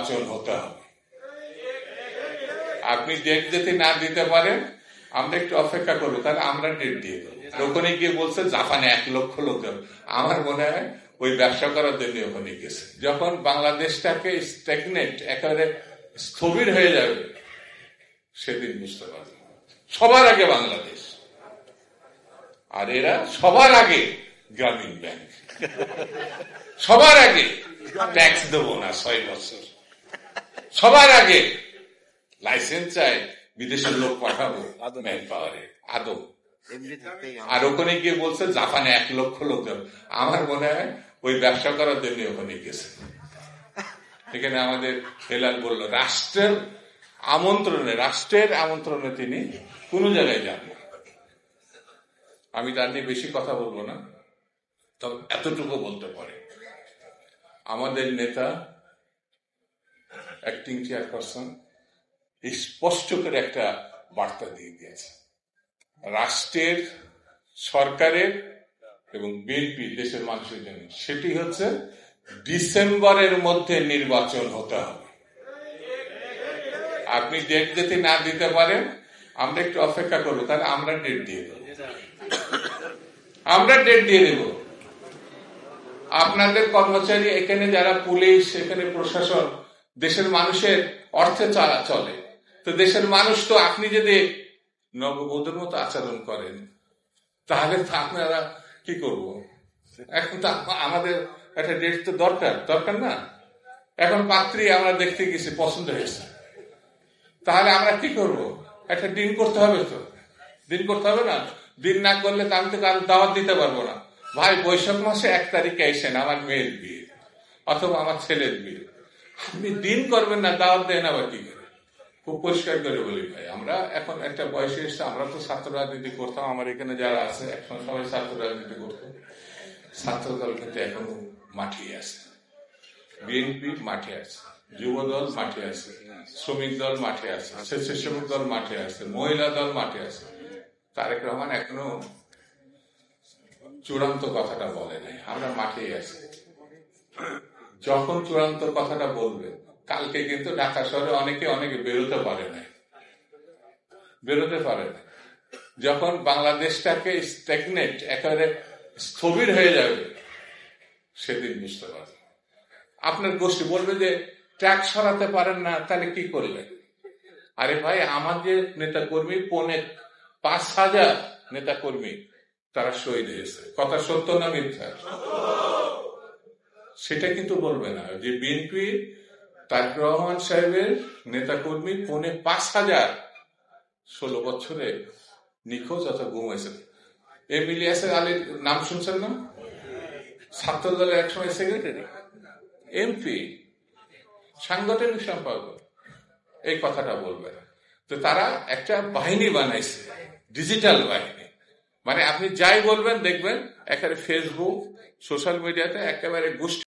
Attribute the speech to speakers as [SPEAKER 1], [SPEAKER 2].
[SPEAKER 1] নির্বাচন হতে হবে। আপনি ডেট যদি না দিতে পারেন আমরা একটু অপেক্ষা করবো, তাহলে আমরা ডেট দিয়ে দেবো। ওখানে গিয়ে বলছে জাপানে 1 লক্ষ লোক যাবে। আমার মনে হয় ওই ব্যবসা করার জন্য ওখানে গেছে। যখন বাংলাদেশটাকে স্ট্যাগনেট একেবারে স্থবির হয়ে যাবে সেদিন বুঝতে পারবে সবার আগে বাংলাদেশ, আর এরা সবার আগে গ্রামীণ ব্যাংক, সবার আগে ট্যাক্স দেবো না 6 বছর, সবার আগে লাইসেন্স চাই, বিদেশের লোক পাঠাবো ম্যান পাওয়ারে আদৌ। আর ওখানে গিয়ে বলছে জাপানে 1 লক্ষ লোক যাবে। আমার মনে হয় ওই ব্যবসা করার জন্য ওখানে গেছে। এখানে আমাদের হেলাল বলল রাষ্ট্রের আমন্ত্রণে তিনি কোন জায়গায় যান। আমি তার নিয়ে বেশি কথা বলবো না, তবে এতটুকু বলতে পারে আমাদের নেতা অ্যাক্টিং চেয়ারপারসন স্পষ্ট করে একটা বার্তা দিয়ে দিয়েছে, রাষ্ট্রের, সরকারের এবং বিএনপি দেশের মানুষের জন্য, সেটি হচ্ছে ডিসেম্বরের মধ্যে নির্বাচন হতে হবে। আপনি ডেট যদি না দিতে পারেন আমরা একটু অপেক্ষা করবো, তাহলে আমরা ডেট দিয়ে দেবো। আপনাদের কর্মচারী এখানে যারা পুলিশ, এখানে প্রশাসন দেশের মানুষের অর্থে চলে, তো দেশের মানুষ তো আপনি যদি নববধূর মতো আচরণ করেন তাহলে তো আপনারা কি করব? এখন তো আমাদের একটা ডেট তো দরকার না। এখন পাত্রী আমরা দেখতে গেছি, পছন্দ হয়েছে, তাহলে আমরা কি করব? একটা দিন করতে হবে না। দিন না করলে তো আমি তো কারো দাওয়াত দিতে পারবো না। ভাই বৈশাখ মাসে 1 তারিখে এসেন, আমার মেয়ের বিয়ে অথবা আমার ছেলের বিয়ে, আপনি দিন করবেন না, দাওয়াত দেন আবার কি করে? খুব পরিষ্কার করে বলি ভাই, আমরা এখন একটা বয়সে এসে, আমরা তো ছাত্র রাজনীতি করতাম, আমার এখানে যারা আছে একসময় সবাই ছাত্র রাজনীতি করতো। ছাত্রদল কিন্তু এখনো মাঠে আছে, বিএনপি মাঠে আছে, যুব দল মাঠে আছে, শ্রমিক দল মাঠে আছে, স্বেচ্ছাসেবক দল মাঠে আছে, মহিলা দল মাঠে আছে। তারেক রহমান এখনো চূড়ান্ত কথাটা বলে নাই, আমরা মাঠেই আছি। যখন চূড়ান্ত কথাটা বলবে, কালকে কিন্তু ঢাকা শহরে অনেকে বেরোতে পারে না। যখন বাংলাদেশটাকে স্ট্যাগনেট একেবারে স্থবির হয়ে যাবে সেদিন বুঝতে পারবে। আপনার গোষ্ঠী বলবে যে ট্যাক্স সরাতে পারেন না, তাহলে কি করলেন? আরে ভাই, আমাদের নেতা কর্মী 5,000 নেতা কর্মী তারা শহীদ হয়েছে, কথা সত্য না মিথ্যা? সেটা কিন্তু বলবে না যে বিএনপি তারেক রহমান সাহেবের নেতা কর্মী 5,000 16 বছরে নিখোঁজ অথবা গুম হয়েছে। এম ইলিয়াস আলীর নাম শুনছেন না? ছাত্র দলের একসময় সেক্রেটারি, এমপি, সাংগঠনিক সম্পাদক। এই কথাটা বলবে না। তো তারা একটা বাহিনী বানাইছে, ডিজিটাল বাহিনী। মানে আপনি যাই বলবেন দেখবেন একেবারে ফেসবুক, সোশ্যাল মিডিয়াতে একেবারে গোষ্ঠী